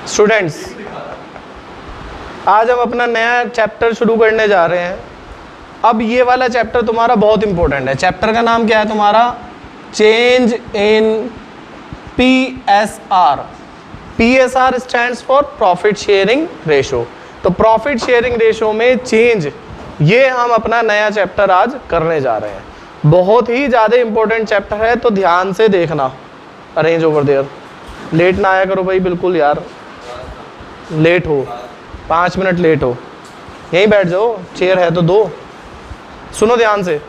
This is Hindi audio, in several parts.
स्टूडेंट्स, आज हम अपना नया चैप्टर शुरू करने जा रहे हैं। अब ये वाला चैप्टर तुम्हारा बहुत इंपॉर्टेंट है। चैप्टर का नाम क्या है तुम्हारा? Change in PSR। PSR stands for profit sharing ratio. तो प्रॉफिट शेयरिंग रेशो में चेंज, ये हम अपना नया चैप्टर आज करने जा रहे हैं। बहुत ही ज़्यादा इंपॉर्टेंट चैप्टर है, तो ध्यान से देखना। अरेंज ओवर देयर, लेट ना आया करो भाई, बिल्कुल यार लेट हो, 5 मिनट लेट हो, यहीं बैठ जाओ, चेयर है तो दो। सुनो ध्यान से।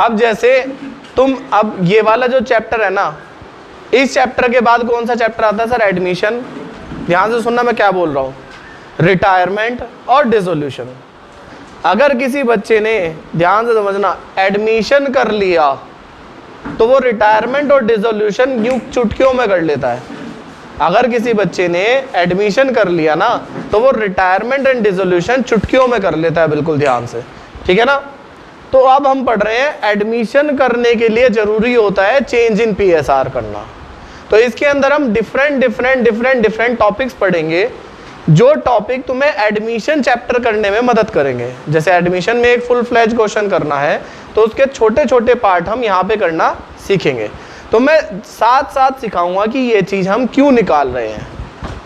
अब जैसे तुम, अब ये वाला जो चैप्टर है ना, इस चैप्टर के बाद कौन सा चैप्टर आता है सर? एडमिशन। ध्यान से सुनना मैं क्या बोल रहा हूँ। रिटायरमेंट और डिसोल्यूशन। अगर किसी बच्चे ने, ध्यान से समझना, एडमिशन कर लिया तो वो रिटायरमेंट और डिसोल्यूशन यूं चुटकियों में कर लेता है। अगर किसी बच्चे ने एडमिशन कर लिया ना, तो वो रिटायरमेंट एंड डिसोल्यूशन चुटकियों में कर लेता है। बिल्कुल ध्यान से, ठीक है ना। तो अब हम पढ़ रहे हैं, एडमिशन करने के लिए जरूरी होता है चेंज इन PSR करना। तो इसके अंदर हम डिफरेंट टॉपिक्स पढ़ेंगे, जो टॉपिक तुम्हें एडमिशन चैप्टर करने में मदद करेंगे। जैसे एडमिशन में एक फुल फ्लैज क्वेश्चन करना है, तो उसके छोटे छोटे पार्ट हम यहाँ पे करना सीखेंगे। तो मैं साथ साथ सिखाऊंगा कि ये चीज़ हम क्यों निकाल रहे हैं।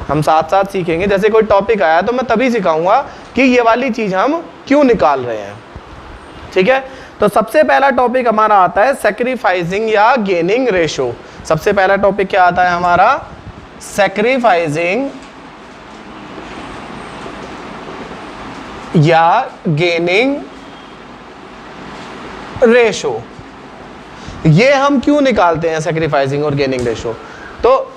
हम साथ साथ सीखेंगे। जैसे कोई टॉपिक आया तो मैं तभी सिखाऊंगा कि ये वाली चीज़ हम क्यों निकाल रहे हैं, ठीक है। तो सबसे पहला टॉपिक हमारा आता है सैक्रिफाइसिंग या गेनिंग रेशो। सबसे पहला टॉपिक क्या आता है हमारा? सैक्रिफाइसिंग या गेनिंग रेशो। ये हम क्यों निकालते हैं सैक्रिफाइसिंग और गेनिंग रेशो? तो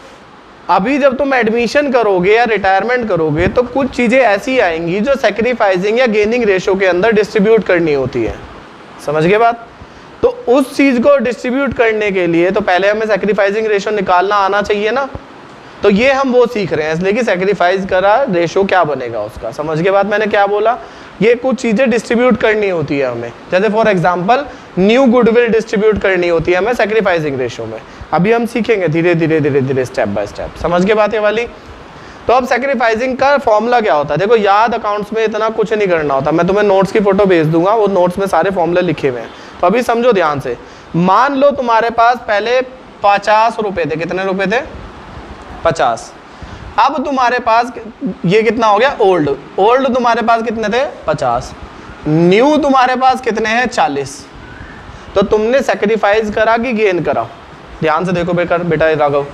अभी जब तुम एडमिशन करोगे या रिटायरमेंट करोगे तो कुछ चीज़ें ऐसी आएंगी जो सैक्रिफाइसिंग या गेनिंग रेशो के अंदर डिस्ट्रीब्यूट करनी होती है। समझ गए बात? तो उस चीज़ को डिस्ट्रीब्यूट करने के लिए तो पहले हमें सैक्रिफाइसिंग रेशो निकालना आना चाहिए ना। तो ये हम वो सीख रहे हैं, इसलिए कि सैक्रिफाइस करा रेशो क्या बनेगा उसका। समझ के बाद मैंने क्या बोला? ये कुछ चीज़ें डिस्ट्रीब्यूट करनी होती है हमें। जैसे for example new goodwill distribute करनी होती है हमें सैक्रिफाइसिंग रेशो में। अभी हम सीखेंगे धीरे धीरे स्टेप बाय स्टेप। समझ के बात ये वाली? तो अब सैक्रिफाइसिंग का फॉर्मूला क्या होता है? देखो, याद अकाउंट्स में इतना कुछ नहीं करना होता। मैं तुम्हें नोट्स की फोटो भेज दूंगा, वो नोट्स में सारे फॉर्मूले लिखे हुए हैं। तो अभी समझो ध्यान से। मान लो तुम्हारे पास पहले 50 रुपए थे। कितने रुपए थे? 50। अब तुम्हारे पास ये कितना हो गया? ओल्ड तुम्हारे पास कितने थे? 50। न्यू तुम्हारे पास कितने हैं? 40। तो तुमने सैक्रिफाइस करा कि गेन करा? ध्यान से देखो बेटा राघव,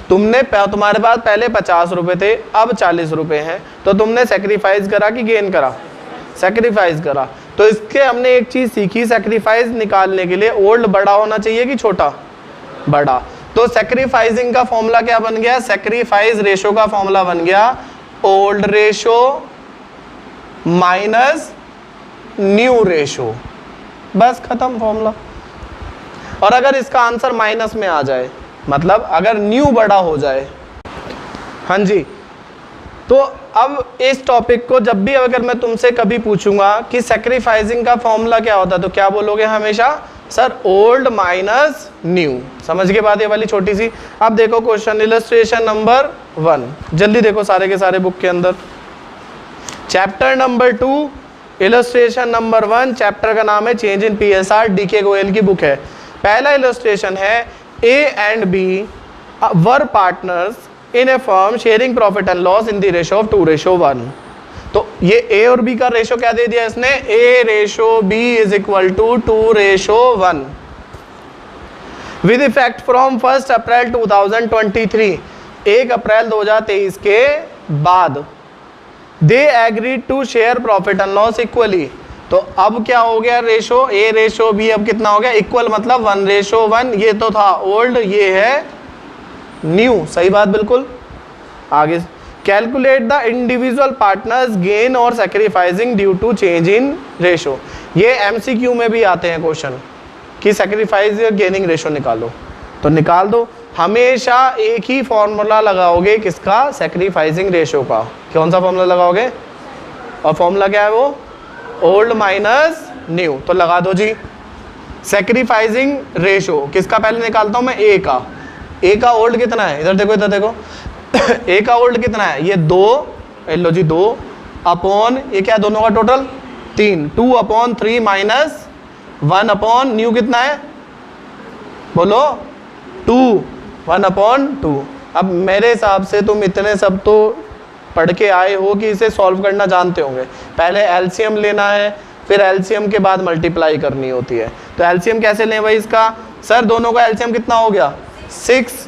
तुम्हारे पास पहले 50 रुपए थे, अब 40 रुपए हैं। तो तुमने सैक्रिफाइस करा कि गेन करा? सैक्रिफाइस करा। तो इसके हमने एक चीज सीखी, सैक्रिफाइस निकालने के लिए ओल्ड बड़ा होना चाहिए कि छोटा? बड़ा। तो सैक्रिफाइसिंग का फॉर्मूला क्या बन गया? सैक्रिफाइस रेशो का फॉर्मूला बन गया old ratio minus new ratio. बस खत्म फॉर्मूला। और अगर इसका आंसर माइनस में आ जाए, मतलब अगर न्यू बड़ा हो जाए, हाँ जी, तो अब इस टॉपिक को जब भी अगर मैं तुमसे कभी पूछूंगा कि सैक्रिफाइसिंग का फॉर्मूला क्या होता है, तो क्या बोलोगे हमेशा? Sir old minus new. समझ के बाद ये वाली छोटी सी। अब देखो क्वेश्चन, इलस्ट्रेशन नंबर 1, जल्दी देखो सारे के सारे बुक के अंदर। Chapter number 2, illustration number 1। Chapter का नाम है change in PSR, DK Goyal की बुक है। पहला इलस्ट्रेशन है A and B were partners in A firm sharing profit and loss in the ratio of 2:1। तो ये A और B का रेशो क्या दे दिया इसने? A/B is equal to 2:1 with effect from 1 अप्रैल 2023। 1 अप्रैल 2023 के बाद they agreed to share profit and loss equally. तो अब क्या हो गया? रेशो A/B अब कितना हो गया? इक्वल, मतलब 1:1। ये तो था ओल्ड, ये है न्यू। सही बात बिल्कुल। आगे calculate the individual partners gain और sacrificing due to change in ratio. ये MCQ में भी आते हैं क्वेश्चन कि सैक्रिफाइस या गेनिंग रेशो निकालो, तो निकाल दो। हमेशा एक ही फॉर्मूला लगाओगे, किसका? सैक्रिफाइसिंग रेशो का। कौन सा फॉर्मूला लगाओगे? और फॉर्मूला क्या है वो? Old minus new. तो लगा दो जी। सैक्रिफाइसिंग रेशो किसका पहले निकालता हूं मैं? A का। A का ओल्ड कितना है? इधर देखो, इधर देखो। ए का ओल्ड कितना है, ये 2, लो जी 2 अपॉन ये क्या है दोनों का टोटल 3, 2/3 माइनस 1/, न्यू कितना है बोलो 2, 1/2। अब मेरे हिसाब से तुम इतने सब तो पढ़ के आए हो कि इसे सॉल्व करना जानते होंगे। पहले एलसीएम लेना है, फिर एलसीएम के बाद मल्टीप्लाई करनी होती है। तो एलसीएम कैसे लें भाई इसका, सर दोनों का एलसीएम कितना हो गया 6।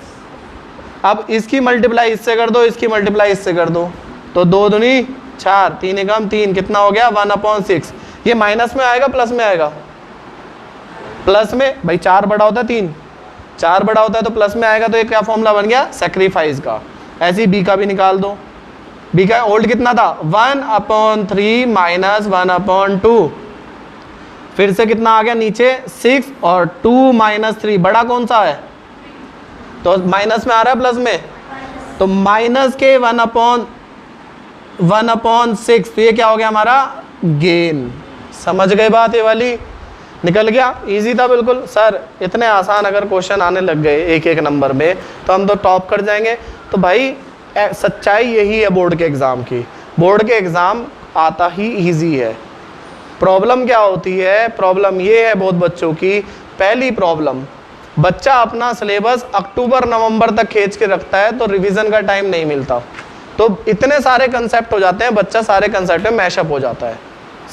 अब इसकी मल्टीप्लाई इससे कर दो, इसकी मल्टीप्लाई इससे कर दो, तो 2 दूनी 4, 3 एकम 3, कितना हो गया 1/6। ये माइनस में आएगा प्लस में आएगा, प्लस में भाई 4 बड़ा होता है 3, 4 बड़ा होता है तो प्लस में आएगा। तो ये क्या फॉर्मूला बन गया सेक्रीफाइस का। ऐसे ही बी का भी निकाल दो, बी का ओल्ड कितना था 1/3 माइनस 1/2, फिर से कितना आ गया नीचे 6 और 2 माइनस 3 बड़ा कौन सा है, तो माइनस में आ रहा है प्लस में, तो माइनस के 1/6, तो ये क्या हो गया हमारा गेन। समझ गए बात, ये वाली निकल गया, इजी था बिल्कुल। सर इतने आसान अगर क्वेश्चन आने लग गए एक एक नंबर में तो हम तो टॉप कर जाएंगे। तो भाई सच्चाई यही है बोर्ड के एग्ज़ाम की, बोर्ड के एग्ज़ाम आता ही इजी है। प्रॉब्लम क्या होती है, प्रॉब्लम ये है बहुत बच्चों की, पहली प्रॉब्लम बच्चा अपना सिलेबस अक्टूबर नवंबर तक खींच के रखता है तो रिवीजन का टाइम नहीं मिलता, तो इतने सारे कंसेप्ट हो जाते हैं, बच्चा सारे कंसेप्ट में मैशअप हो जाता है।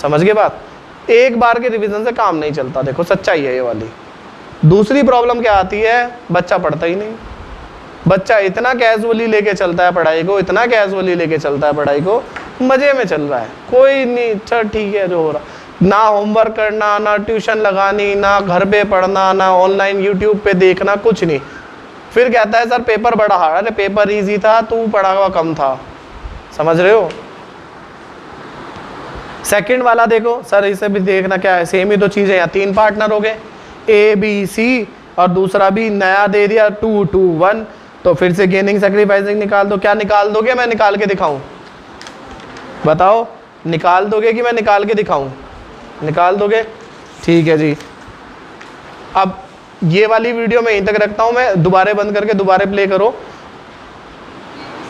समझ गए बात, एक बार के रिवीजन से काम नहीं चलता, देखो सच्चाई है ये वाली। दूसरी प्रॉब्लम क्या आती है, बच्चा पढ़ता ही नहीं, बच्चा इतना कैजुअली लेके चलता है पढ़ाई को, इतना कैजुअली लेके चलता है पढ़ाई को, मज़े में चल रहा है, कोई नहीं, चल ठीक है जो हो रहा, ना होमवर्क करना, ना ट्यूशन लगानी, ना घर पे पढ़ना, ना ऑनलाइन यूट्यूब पे देखना, कुछ नहीं। फिर कहता है सर पेपर बड़ा हार्ड, अरे पेपर इजी था, तू पढ़ा हुआ कम था। समझ रहे हो। सेकंड वाला देखो सर, इसे भी देखना क्या है, सेम ही तो चीज़ें, यहाँ 3 पार्टनर हो गए ए बी सी, और दूसरा भी नया दे दिया 2 2 1, तो फिर से गेनिंग सैक्रिफाइसिंग निकाल दो। क्या निकाल दोगे, मैं निकाल के दिखाऊं, बताओ निकाल दोगे कि मैं निकाल के दिखाऊं, निकाल दोगे, ठीक है जी। अब ये वाली वीडियो मैं यहीं तक रखता हूँ, मैं दोबारा बंद करके दोबारा प्ले करो।